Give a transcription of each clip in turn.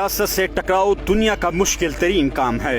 रियासत से टकराव दुनिया का मुश्किल तरीन काम है।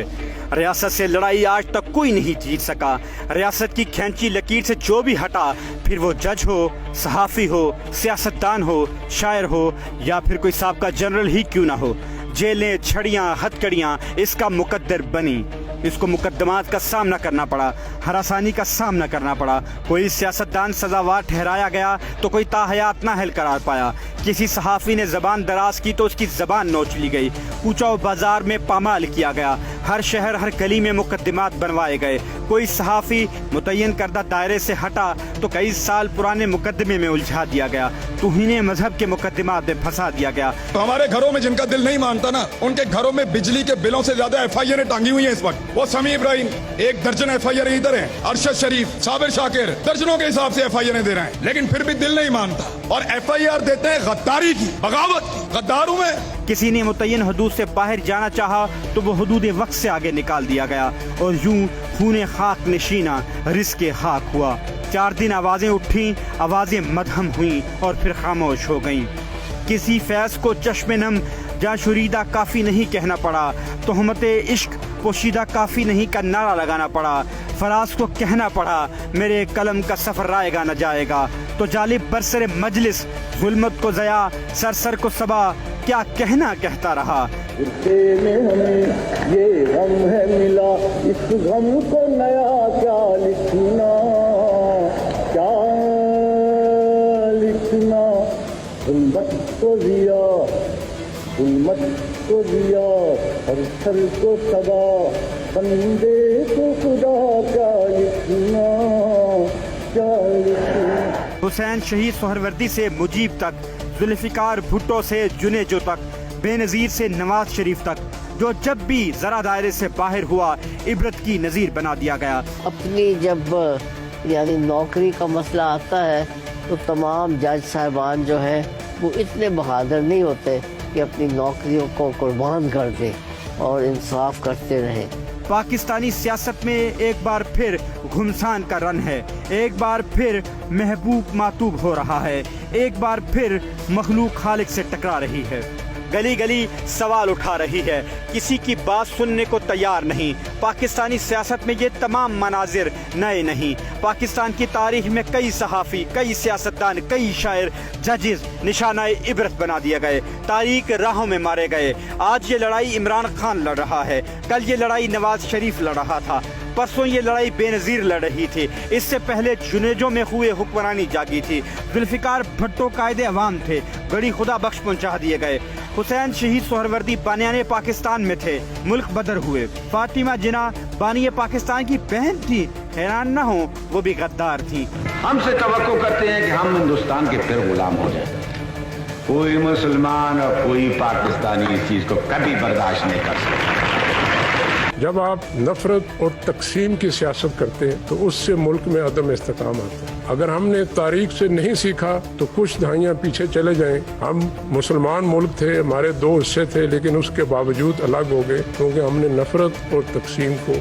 रियासत से लड़ाई आज तक कोई नहीं जीत सका। रियासत की खींची लकीर से जो भी हटा, फिर वो जज हो, सहाफ़ी हो, सियासतदान हो, शायर हो या फिर कोई साबका जनरल ही क्यों ना हो, जेलें, छड़ियाँ, हथकड़ियाँ इसका मुकद्दर बनी। इसको मुकदमात का सामना करना पड़ा, हरासानी का सामना करना पड़ा। कोई सियासतदान सजावार ठहराया गया तो कोई ताहयात नाअहल करार पाया। किसी सहाफ़ी ने ज़बान दराज की तो उसकी ज़बान नोच ली गई। कूचा बाजार में पामाल किया गया। हर शहर हर गली में मुकदमात बनवाए गए। कोई सहाफ़ी मुतय्यन करदा दायरे से हटा तो कई साल पुराने मुकदमे में उलझा दिया गया। तौहीन मजहब के मुकदमात में फंसा दिया गया। तो हमारे घरों में जिनका दिल नहीं मानता ना, उनके घरों में बिजली के बिलों से ज्यादा FIR टांगी हुई है इस वक्त। वो समी इब्राहिम, 1 दर्जन FIR इधर है, अरशद शरीफ, साबिर शाकिर, दर्जनों के हिसाब से FIR दे रहे हैं, लेकिन फिर भी दिल नहीं मानता और FIR देते हैं गद्दारी की, बगावत की। गद्दारों में किसी ने मुतय्यन हदूद से बाहर जाना चाहा तो वो हदूद वक्त से आगे निकाल दिया गया और यूं खूने खाक नशीना रिस्क खाक हुआ। 4 दिन आवाजें उठी, आवाजें मदहम हुई और फिर खामोश हो गईं। किसी फैज़ को चश्मे नम जा शुरीदा काफ़ी नहीं कहना पड़ा, तोहमते इश्क पोशीदा काफ़ी नहीं का नारा लगाना पड़ा। फराज को कहना पड़ा मेरे कलम का सफ़र आएगा न जाएगा। तो जालिब बरसरे मजलिस जुल्मत को ज़या, सर को सबा क्या कहना कहता रहा। में हमें ये गम है मिला, इस गम को नया क्या लिखना, क्या लिखना। जुल्मत को दिया, जुल्मत को दिया, हर को सबा, बंदे को खुदा क्या लिखना, क्या लिखना। हुसैन शहीद सोहरवर्दी से मुजीब तक, जुल्फिकार भुट्टो से जुनेजो तक, बेनज़ीर से नवाज शरीफ तक, जो जब भी जरा दायरे से बाहर हुआ इबरत की नज़ीर बना दिया गया। अपनी जब यानी नौकरी का मसला आता है तो तमाम जज साहिबान जो हैं वो इतने बहादुर नहीं होते कि अपनी नौकरियों को कुर्बान कर दें और इंसाफ करते रहें। पाकिस्तानी सियासत में एक बार फिर घुमसान का रन है, एक बार फिर महबूब मातूब हो रहा है, एक बार फिर मखलूक खालिक से टकरा रही है। गली गली सवाल उठा रही है, किसी की बात सुनने को तैयार नहीं। पाकिस्तानी सियासत में ये तमाम मनाजिर नए नहीं। पाकिस्तान की तारीख में कई सहाफ़ी, कई सियासतदान, कई शायर, जजेस निशाना इबरत बना दिए गए, तारीख राहों में मारे गए। आज ये लड़ाई इमरान खान लड़ रहा है, कल ये लड़ाई नवाज शरीफ लड़ रहा था, परसों ये लड़ाई बेनज़ीर लड़ रही थी, इससे पहले जुनेजो में हुए हुक्मरानी जागी थी। जुल्फिकार भुट्टो कायदे अवाम थे, बड़ी खुदा बख्श पहुंचा दिए गए। हुसैन शहीद सोहरवर्दी बानियाने पाकिस्तान में थे, मुल्क बदर हुए। फातिमा जिना बानिए पाकिस्तान की बहन थी, हैरान न हो वो भी गद्दार थी। हमसे तवक्को करते हैं कि हम हिंदुस्तान के फिर गुलाम हो जाए। कोई मुसलमान और कोई पाकिस्तानी इस चीज को कभी बर्दाश्त नहीं कर सकता। जब आप नफरत और तकसीम की सियासत करते हैं तो उससे मुल्क में अदम इस्तेकाम आता है। अगर हमने तारीख से नहीं सीखा तो कुछ दहाइयाँ पीछे चले जाएं। हम मुसलमान मुल्क थे, हमारे 2 हिस्से थे, लेकिन उसके बावजूद अलग हो गए क्योंकि हमने नफरत और तकसीम को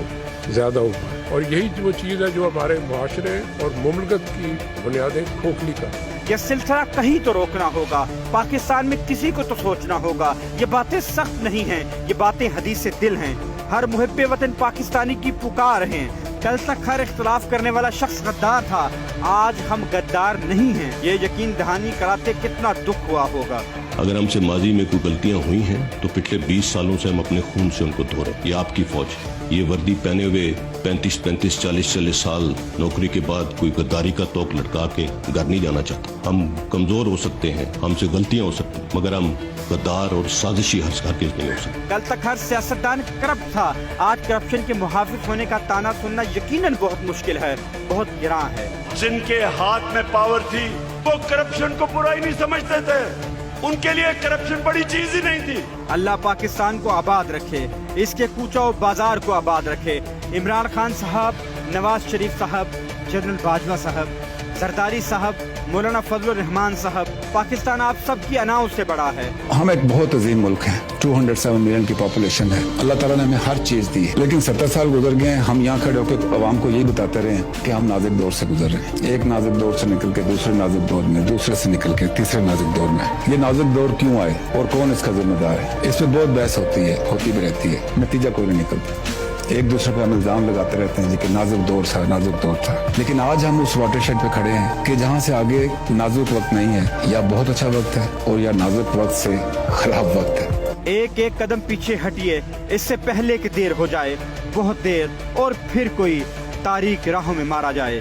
ज्यादा उठाया। और यही वो चीज़ है जो हमारे माशरे और मुमलकत की बुनियादें खोखली का। ये सिलसिला कहीं तो रोकना होगा। पाकिस्तान में किसी को तो सोचना होगा। ये बातें सख्त नहीं हैं, ये बातें हदीस से दिल हैं। हर मुहिब्बे वतन पाकिस्तानी की पुकार हैं। कल तक हर इख्तलाफ करने वाला शख्स गद्दार था, आज हम गद्दार नहीं हैं। ये यकीन दहानी कराते कितना दुख हुआ होगा। अगर हमसे माजी में कोई गलतियां हुई हैं तो पिछले 20 सालों से हम अपने खून से उनको धो रहे। ये आपकी फौज, ये वर्दी पहने हुए 35, 40 साल नौकरी के बाद कोई गद्दारी का तोक लटका के घर नहीं जाना चाहता। हम कमजोर हो सकते हैं, हमसे गलतियां हो सकती हैं, मगर हम गद्दार और साजिशी हरगिज़ नहीं हो सकते। कल तक हर सियासतदान करप्ट था, आज करप्शन के मुहाफिज होने का ताना सुनना यकीनन बहुत मुश्किल है, बहुत गिरां है। जिनके हाथ में पावर थी वो करप्शन को बुराई नहीं समझते थे, उनके लिए करप्शन बड़ी चीज ही नहीं थी। अल्लाह पाकिस्तान को आबाद रखे, इसके कूचा और बाजार को आबाद रखे। इमरान खान साहब, नवाज शरीफ साहब, जनरल बाजवा साहब, जरदारी साहब, मौलाना फजलुर रहमान साहब, पाकिस्तान आप सब की अनाओं से बड़ा है। हम एक बहुत अजीम मुल्क है, 207 मिलियन की पॉपुलेशन है। अल्लाह ताला ने हमें हर चीज दी है, लेकिन 70 साल गुजर गए हैं, हम यहाँ खड़े होकर आवाम को यही बताते रहे हैं कि हम नाजुक दौर से गुजर रहे हैं। एक नाजुक दौर से निकल के दूसरे नाजुक दौर में, दूसरे से निकल के तीसरे नाजुक दौर में। ये नाजुक दौर क्यों आए और कौन इसका जिम्मेदार है, इस पर बहुत बहस होती भी रहती है, नतीजा कोई नहीं निकलता। एक दूसरे पर हम इल्जाम लगाते रहते हैं कि नाजुक दौर था, लेकिन आज हम उस वाटरशेड पे खड़े हैं कि जहाँ से आगे नाजुक वक्त नहीं है, या बहुत अच्छा वक्त है और या नाजुक वक्त से खराब वक्त है। एक एक कदम पीछे हटिए, इससे पहले कि देर हो जाए, बहुत देर, और फिर कोई तारीख राहों में मारा जाए।